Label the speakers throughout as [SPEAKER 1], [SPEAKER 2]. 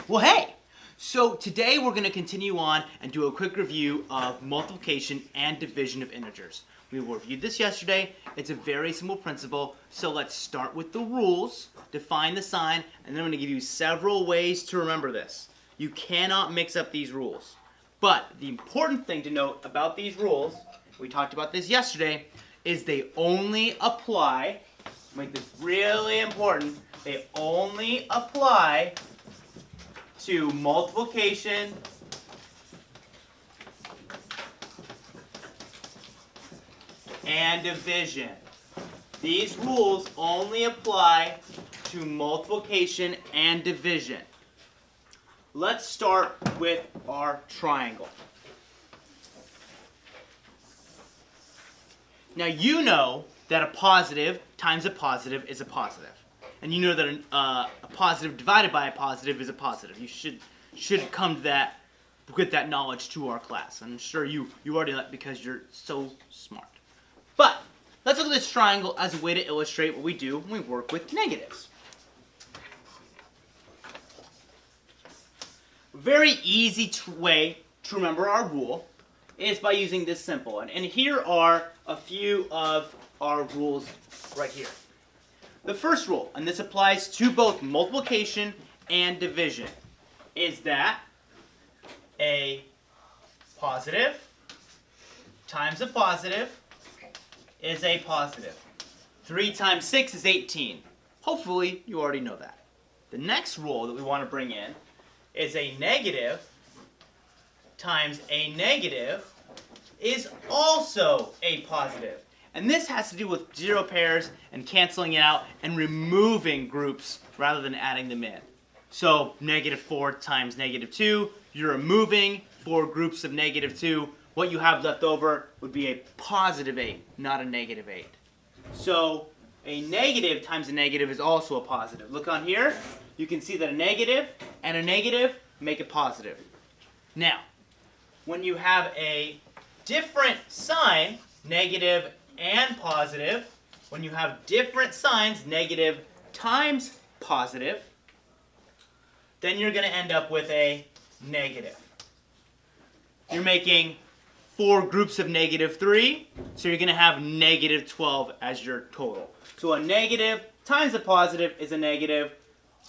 [SPEAKER 1] Well, hey! So today we're going to continue on and do a quick review of multiplication and division of integers. We reviewed this yesterday. It's a very simple principle. So let's start with the rules, define the sign, and then I'm going to give you several ways to remember this. You cannot mix up these rules. But the important thing to note about these rules, we talked about this yesterday, is they only apply, make this really important, they only apply to multiplication and division. These rules only apply to multiplication and division. Let's start with our triangle. Now you know that a positive times a positive is a positive. And you know that a positive divided by a positive is a positive. You should come to that with that knowledge to our class. I'm sure you already know that because you're so smart. But let's look at this triangle as a way to illustrate what we do when we work with negatives. Very easy way to remember our rule is by using this symbol. And here are a few of our rules right here. The first rule, and this applies to both multiplication and division, is that a positive times a positive is a positive. 3 times 6 is 18. Hopefully you already know that. The next rule that we want to bring in is a negative times a negative is also a positive. And this has to do with zero pairs and canceling it out and removing groups rather than adding them in. So -4 times -2, you're removing 4 groups of -2. What you have left over would be a positive 8, not a -8. So a negative times a negative is also a positive. Look on here. You can see that a negative and a negative make a positive. Now, when you have a different sign, negative and positive, when you have different signs, negative times positive, then you're going to end up with a negative. You're making 4 groups of -3, so you're going to have -12 as your total. So a negative times a positive is a negative,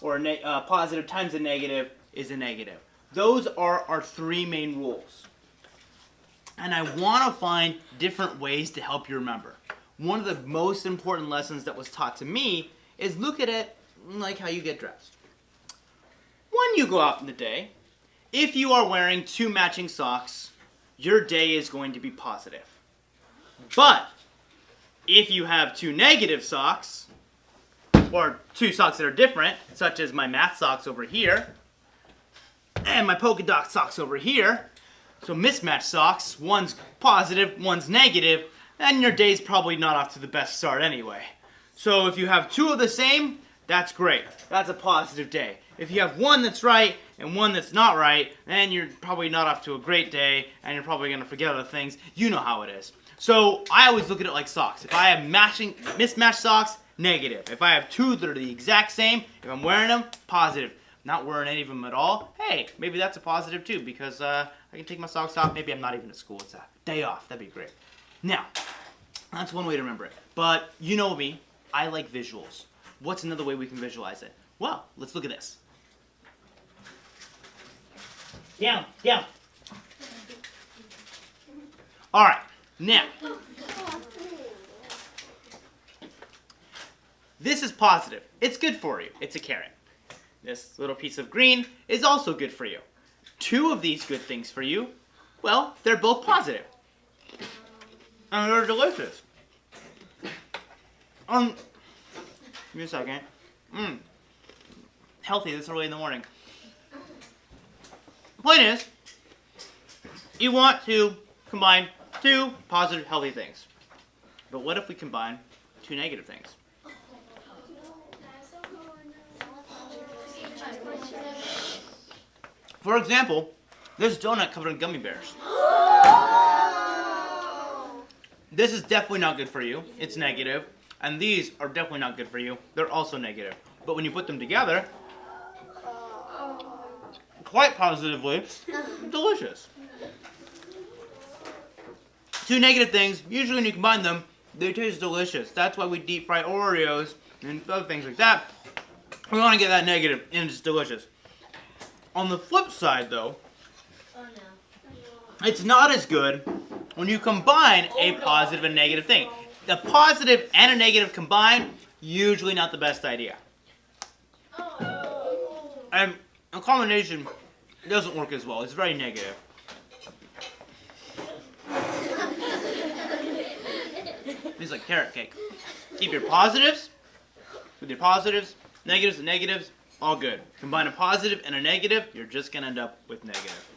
[SPEAKER 1] or a positive times a negative is a negative. Those are our 3 main rules. And I want to find different ways to help you remember. One of the most important lessons that was taught to me is look at it like how you get dressed. When you go out in the day, if you are wearing 2 matching socks, your day is going to be positive. But if you have 2 negative socks, or 2 socks that are different, such as my math socks over here, and my polka dot socks over here, so mismatched socks, one's positive, one's negative, and your day's probably not off to the best start anyway. So if you have 2 of the same, that's great. That's a positive day. If you have one that's right and one that's not right, then you're probably not off to a great day, and you're probably going to forget other things. You know how it is. So I always look at it like socks. If I have mismatched socks, negative. If I have 2 that are the exact same, if I'm wearing them, positive. Not wearing any of them at all, hey, maybe that's a positive too, because I can take my socks off. Maybe I'm not even at school. It's a day off. That'd be great. Now, that's one way to remember it. But you know me, I like visuals. What's another way we can visualize it? Well, let's look at this. Down, down. All right, now. This is positive. It's good for you. It's a carrot. This little piece of green is also good for you. 2 of these good things for you, well, they're both positive. And they're delicious. Give me a second. Healthy this early in the morning. Point is, you want to combine 2 positive, healthy things. But what if we combine 2 negative things? For example, this donut covered in gummy bears. This is definitely not good for you. It's negative. And these are definitely not good for you. They're also negative. But when you put them together, quite positively, delicious. Two negative things, usually when you combine them, they taste delicious. That's why we deep fry Oreos and other things like that. We want to get that negative, and it's delicious. On the flip side, though, it's not as good when you combine a positive and negative thing. The positive and a negative combined, usually not the best idea. And a combination doesn't work as well. It's very negative. It's like carrot cake. Keep your positives with your positives, negatives and negatives, all good. Combine a positive and a negative, you're just going to end up with negative.